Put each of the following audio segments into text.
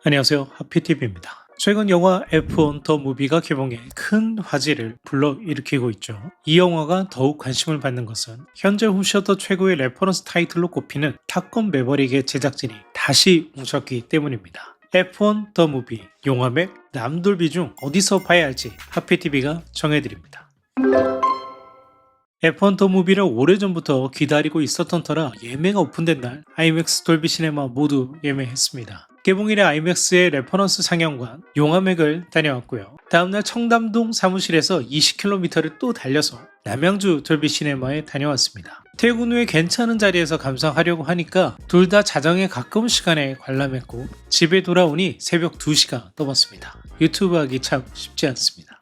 안녕하세요, 하피TV입니다. 최근 영화 F1 더 무비가 개봉해 큰 화제를 불러일으키고 있죠. 이 영화가 더욱 관심을 받는 것은 현재 홈시어터 최고의 레퍼런스 타이틀로 꼽히는 탑건 매버릭의 제작진이 다시 뭉쳤기 때문입니다. F1 더 무비, 용화맥, 남돌비 중 어디서 봐야 할지 하피TV가 정해드립니다. F1 더 무비를 오래전부터 기다리고 있었던 터라 예매가 오픈된 날 IMAX 돌비 시네마 모두 예매했습니다. 개봉일에 IMAX의 레퍼런스 상영관 용화맥을 다녀왔고요. 다음날 청담동 사무실에서 20km를 또 달려서 남양주 돌비 시네마에 다녀왔습니다. 퇴근 후에 괜찮은 자리에서 감상하려고 하니까 둘 다 자정에 가까운 시간에 관람했고 집에 돌아오니 새벽 2시가 넘었습니다. 유튜브 하기 참 쉽지 않습니다.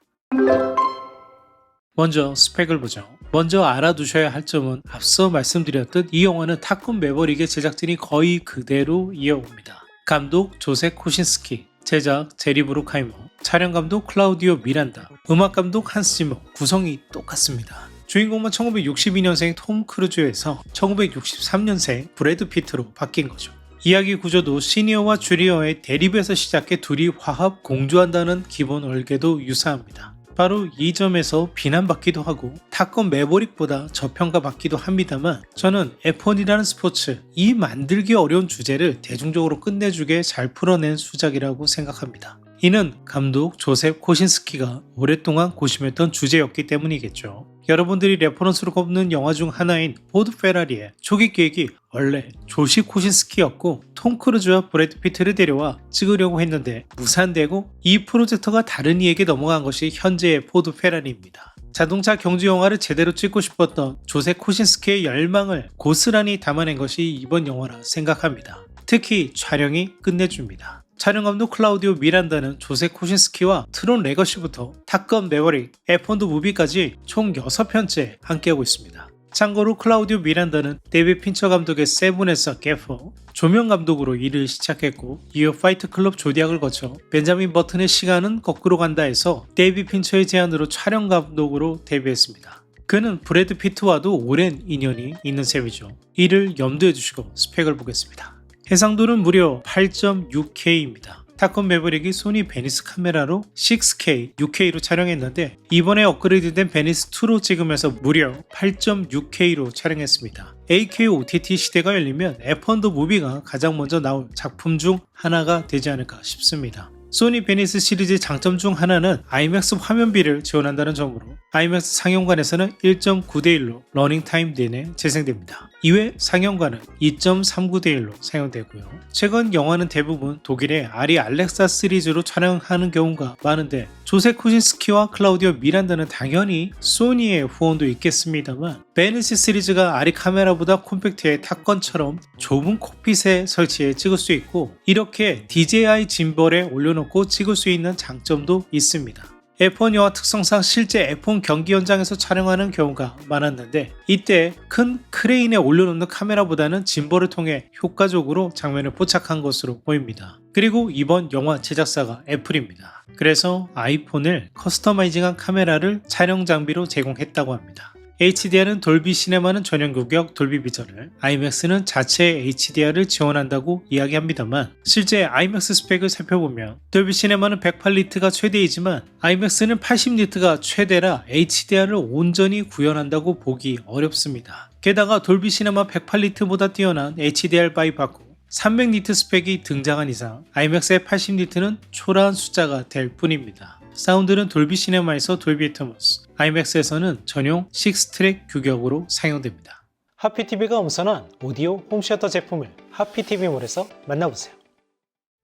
먼저 스펙을 보죠. 먼저 알아두셔야 할 점은 앞서 말씀드렸듯 이 영화는 탑건 매버릭의 제작진이 거의 그대로 이어옵니다. 감독 조세 코신스키, 제작 제리 브루카이머, 촬영감독 클라우디오 미란다, 음악감독 한스 지머, 구성이 똑같습니다. 주인공은 1962년생 톰 크루즈에서 1963년생 브래드 피트로 바뀐 거죠. 이야기 구조도 시니어와 주니어의 대립에서 시작해 둘이 화합 공조한다는 기본 얼개도 유사합니다. 바로 이 점에서 비난받기도 하고 탑건 매버릭보다 저평가받기도 합니다만 저는 F1이라는 스포츠, 이 만들기 어려운 주제를 대중적으로 끝내주게 잘 풀어낸 수작이라고 생각합니다. 이는 감독 조셉 코신스키가 오랫동안 고심했던 주제였기 때문이겠죠. 여러분들이 레퍼런스로 꼽는 영화 중 하나인 포드 페라리의 초기 계획이 원래 조시 코신스키였고 톰 크루즈와 브래드 피트를 데려와 찍으려고 했는데 무산되고 이 프로젝트가 다른 이에게 넘어간 것이 현재의 포드 페라리입니다. 자동차 경주 영화를 제대로 찍고 싶었던 조세 코신스키의 열망을 고스란히 담아낸 것이 이번 영화라 생각합니다. 특히 촬영이 끝내줍니다. 촬영감독 클라우디오 미란다는 조세 코신스키와 트론 레거시부터 탑건 매버릭, F1 더 무비까지 총 6편째 함께하고 있습니다. 참고로 클라우디오 미란다는 데이비드 핀처 감독의 세븐에서 게퍼, 조명 감독으로 일을 시작했고 이어 파이트 클럽 조디악을 거쳐 벤자민 버튼의 시간은 거꾸로 간다에서 데이비드 핀처의 제안으로 촬영 감독으로 데뷔했습니다. 그는 브래드 피트와도 오랜 인연이 있는 셈이죠. 이를 염두에 두시고 스펙을 보겠습니다. 해상도는 무려 8.6K입니다. 탑건 매버릭이 소니 베니스 카메라로 6K, 6K로 촬영했는데 이번에 업그레이드된 베니스 2로 찍으면서 무려 8.6K로 촬영했습니다. AK OTT 시대가 열리면 F1 더 무비가 가장 먼저 나올 작품 중 하나가 되지 않을까 싶습니다. 소니 베니스 시리즈의 장점 중 하나는 IMAX 화면비를 지원한다는 점으로 IMAX 상영관에서는 1.9대1로 러닝타임 내내 재생됩니다. 이외 상영관은 2.39대1로 사용되고요. 최근 영화는 대부분 독일의 아리 알렉사 시리즈로 촬영하는 경우가 많은데 조세 코신스키와 클라우디오 미란다는 당연히 소니의 후원도 있겠습니다만 베니스 시리즈가 아리 카메라보다 콤팩트의 탑건처럼 좁은 콕핏에 설치해 찍을 수 있고 이렇게 DJI 짐벌에 올려놓고 찍을 수 있는 장점도 있습니다. F1 영화 특성상 실제 F1 경기 현장에서 촬영하는 경우가 많았는데 이때 큰 크레인에 올려놓는 카메라보다는 짐벌을 통해 효과적으로 장면을 포착한 것으로 보입니다. 그리고 이번 영화 제작사가 애플입니다. 그래서 아이폰을 커스터마이징한 카메라를 촬영 장비로 제공했다고 합니다. HDR은 돌비 시네마는 전용 규격 돌비 비전을, IMAX는 자체 HDR을 지원한다고 이야기합니다만 실제 IMAX 스펙을 살펴보면 돌비 시네마는 108니트가 최대이지만 IMAX는 80니트가 최대라 HDR을 온전히 구현한다고 보기 어렵습니다. 게다가 돌비 시네마 108니트보다 뛰어난 HDR5 받고 300니트 스펙이 등장한 이상 IMAX의 80니트는 초라한 숫자가 될 뿐입니다. 사운드는 돌비 시네마에서 돌비 애트모스, IMAX에서는 전용 6트랙 규격으로 사용됩니다. 하피TV가 엄선한 오디오 홈시어터 제품을 하피TV몰에서 만나보세요.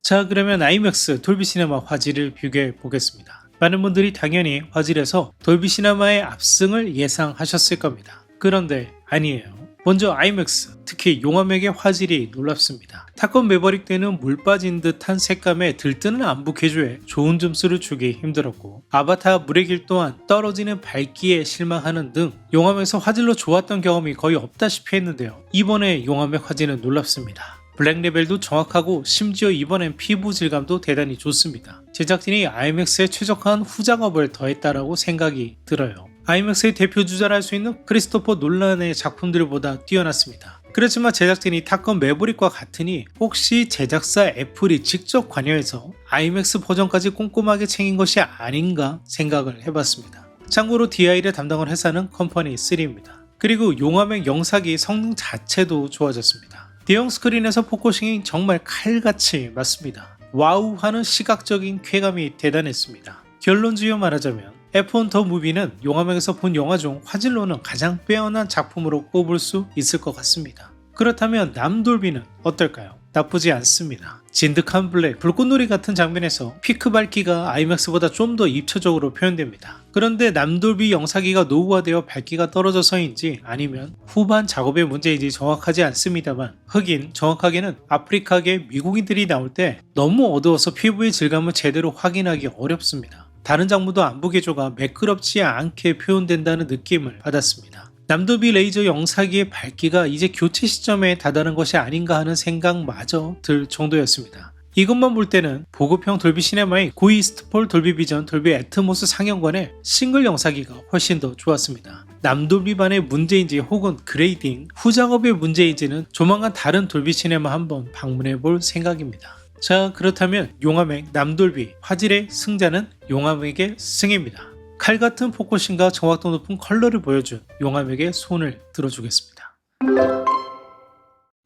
자, 그러면 IMAX 돌비 시네마 화질을 비교해 보겠습니다. 많은 분들이 당연히 화질에서 돌비 시네마의 압승을 예상하셨을 겁니다. 그런데 아니에요. 먼저 IMAX, 특히 용화맥의 화질이 놀랍습니다. 탑건 매버릭 때는 물 빠진 듯한 색감에 들뜨는 안부 개조에 좋은 점수를 주기 힘들었고 아바타 물의 길 또한 떨어지는 밝기에 실망하는 등 용화맥에서 화질로 좋았던 경험이 거의 없다시피 했는데요. 이번에 용화맥 화질은 놀랍습니다. 블랙 레벨도 정확하고 심지어 이번엔 피부 질감도 대단히 좋습니다. 제작진이 IMAX에 최적화한 후작업을 더했다라고 생각이 들어요. IMAX의 대표 주자라 할 수 있는 크리스토퍼 놀란의 작품들보다 뛰어났습니다. 그렇지만 제작진이 탑건 매버릭과 같으니 혹시 제작사 애플이 직접 관여해서 IMAX 버전까지 꼼꼼하게 챙긴 것이 아닌가 생각을 해봤습니다. 참고로 DI를 담당한 회사는 컴퍼니3입니다. 그리고 용화맥 영상기 성능 자체도 좋아졌습니다. 대형 스크린에서 포커싱이 정말 칼같이 맞습니다. 와우 하는 시각적인 쾌감이 대단했습니다. 결론지어 말하자면 F1 더 무비는 용화맥에서 본 영화 중 화질로는 가장 빼어난 작품으로 꼽을 수 있을 것 같습니다. 그렇다면 남돌비는 어떨까요? 나쁘지 않습니다. 진득한 블랙, 불꽃놀이 같은 장면에서 피크 밝기가 IMAX보다 좀 더 입체적으로 표현됩니다. 그런데 남돌비 영상기가 노후화되어 밝기가 떨어져서인지 아니면 후반 작업의 문제인지 정확하지 않습니다만 흑인, 정확하게는 아프리카계 미국인들이 나올 때 너무 어두워서 피부의 질감을 제대로 확인하기 어렵습니다. 다른 장면도 안부 개조가 매끄럽지 않게 표현된다는 느낌을 받았습니다. 남돌비 레이저 영상기의 밝기가 이제 교체 시점에 다다른 것이 아닌가 하는 생각마저 들 정도였습니다. 이것만 볼 때는 보급형 돌비 시네마의 고이스트폴 돌비 비전 돌비 애트모스 상영관의 싱글 영상기가 훨씬 더 좋았습니다. 남돌비반의 문제인지 혹은 그레이딩, 후작업의 문제인지는 조만간 다른 돌비 시네마 한번 방문해 볼 생각입니다. 자, 그렇다면 용화맥 남돌비 화질의 승자는 용화맥의 승입니다. 칼같은 포커싱과 정확도 높은 컬러를 보여준 용화맥의 손을 들어주겠습니다.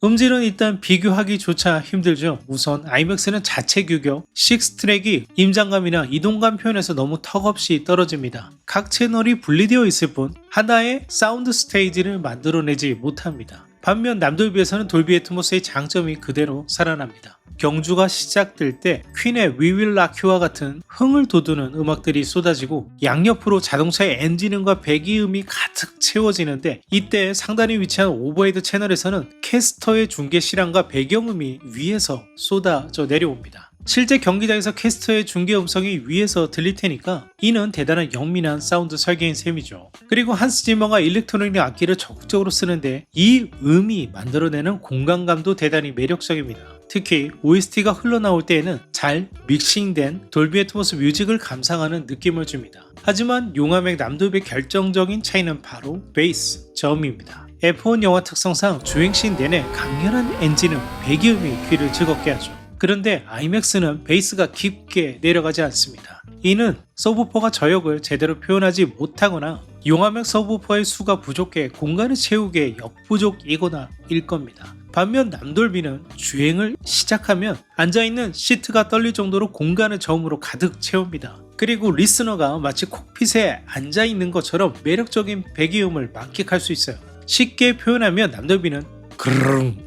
음질은 일단 비교하기조차 힘들죠. 우선 IMAX는 자체 규격, 6트랙이 임장감이나 이동감 표현에서 너무 턱없이 떨어집니다. 각 채널이 분리되어 있을 뿐 하나의 사운드 스테이지를 만들어내지 못합니다. 반면 남돌비에서는 돌비 애트모스의 장점이 그대로 살아납니다. 경주가 시작될 때 퀸의 We Will Rock You와 같은 흥을 돋우는 음악들이 쏟아지고 양옆으로 자동차의 엔진음과 배기음이 가득 채워지는데 이때 상단에 위치한 오버헤드 채널에서는 캐스터의 중계 실황과 배경음이 위에서 쏟아져 내려옵니다. 실제 경기장에서 캐스터의 중계 음성이 위에서 들릴 테니까 이는 대단한 영민한 사운드 설계인 셈이죠. 그리고 한스 지머가 일렉트로닉 악기를 적극적으로 쓰는데 이 음이 만들어내는 공간감도 대단히 매력적입니다. 특히 OST가 흘러나올 때에는 잘 믹싱된 돌비 애트모스 뮤직을 감상하는 느낌을 줍니다. 하지만 용화맥 남돌비의 결정적인 차이는 바로 베이스, 저음입니다. F1 영화 특성상 주행씬 내내 강렬한 엔진음, 배기음이 귀를 즐겁게 하죠. 그런데 IMAX는 베이스가 깊게 내려가지 않습니다. 이는 서브우퍼가 저역을 제대로 표현하지 못하거나 용화맥 서브우퍼의 수가 부족해 공간을 채우기에 역부족이거나 일 겁니다. 반면 남돌비는 주행을 시작하면 앉아있는 시트가 떨릴 정도로 공간을 저음으로 가득 채웁니다. 그리고 리스너가 마치 콕핏에 앉아있는 것처럼 매력적인 배기음을 만끽할 수 있어요. 쉽게 표현하면 남돌비는 그르릉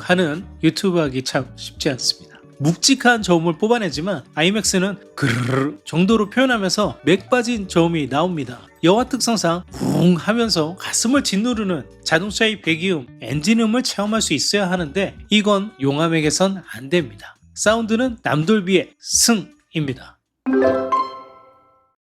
하는 유튜브 하기 참 쉽지 않습니다. 묵직한 저음을 뽑아내지만 IMAX는 그르르 정도로 표현하면서 맥 빠진 저음이 나옵니다. 영화 특성상 웅 하면서 가슴을 짓누르는 자동차의 배기음, 엔진음을 체험할 수 있어야 하는데 이건 용화맥에선 안 됩니다. 사운드는 남돌비의 승입니다.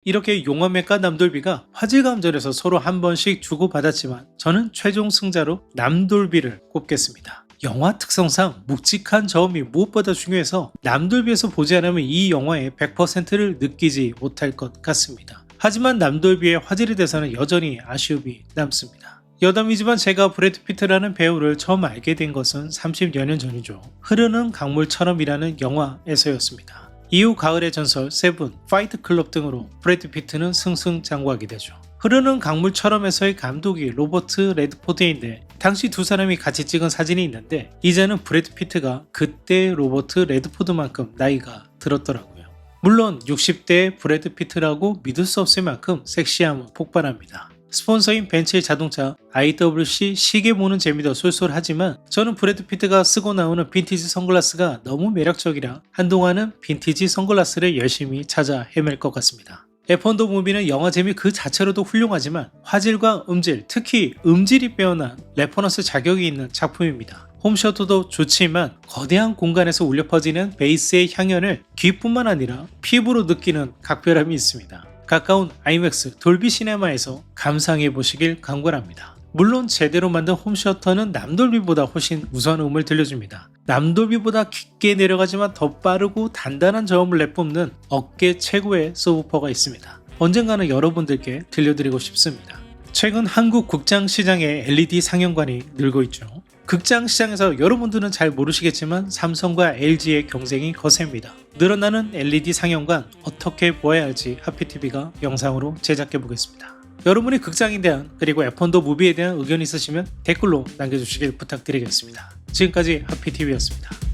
이렇게 용화맥과 남돌비가 화질감절에서 서로 한 번씩 주고받았지만 저는 최종 승자로 남돌비를 꼽겠습니다. 영화 특성상 묵직한 저음이 무엇보다 중요해서 남돌비에서 보지 않으면 이 영화의 100%를 느끼지 못할 것 같습니다. 하지만 남돌비의 화질에 대해서는 여전히 아쉬움이 남습니다. 여담이지만 제가 브래드 피트라는 배우를 처음 알게 된 것은 30여 년 전이죠. 흐르는 강물처럼이라는 영화에서였습니다. 이후 가을의 전설, 세븐, 파이트 클럽 등으로 브래드 피트는 승승장구하게 되죠. 흐르는 강물처럼에서의 감독이 로버트 레드포드인데 당시 두 사람이 같이 찍은 사진이 있는데 이제는 브래드 피트가 그때 로버트 레드포드만큼 나이가 들었더라고요. 물론 60대 브래드 피트라고 믿을 수 없을 만큼 섹시함은 폭발합니다. 스폰서인 벤츠의 자동차 IWC 시계 보는 재미도 쏠쏠하지만 저는 브래드 피트가 쓰고 나오는 빈티지 선글라스가 너무 매력적이라 한동안은 빈티지 선글라스를 열심히 찾아 헤맬 것 같습니다. F1 더 무비는 영화 재미 그 자체로도 훌륭하지만 화질과 음질, 특히 음질이 빼어난 레퍼런스 자격이 있는 작품입니다. 홈셔터도 좋지만 거대한 공간에서 울려 퍼지는 베이스의 향연을 귀뿐만 아니라 피부로 느끼는 각별함이 있습니다. 가까운 IMAX 돌비 시네마에서 감상해 보시길 강권합니다. 물론 제대로 만든 홈셔터는 남돌비보다 훨씬 우수한 음을 들려줍니다. 남돌비보다 깊게 내려가지만 더 빠르고 단단한 저음을 내뿜는 업계 최고의 서브우퍼가 있습니다. 언젠가는 여러분들께 들려드리고 싶습니다. 최근 한국 극장 시장에 LED 상영관이 늘고 있죠. 극장 시장에서 여러분들은 잘 모르시겠지만 삼성과 LG의 경쟁이 거셉니다. 늘어나는 LED 상영관 어떻게 보아야 할지 하피TV가 영상으로 제작해 보겠습니다. 여러분이 극장에 대한 그리고 F1더 무비에 대한 의견이 있으시면 댓글로 남겨주시길 부탁드리겠습니다. 지금까지 하피TV였습니다.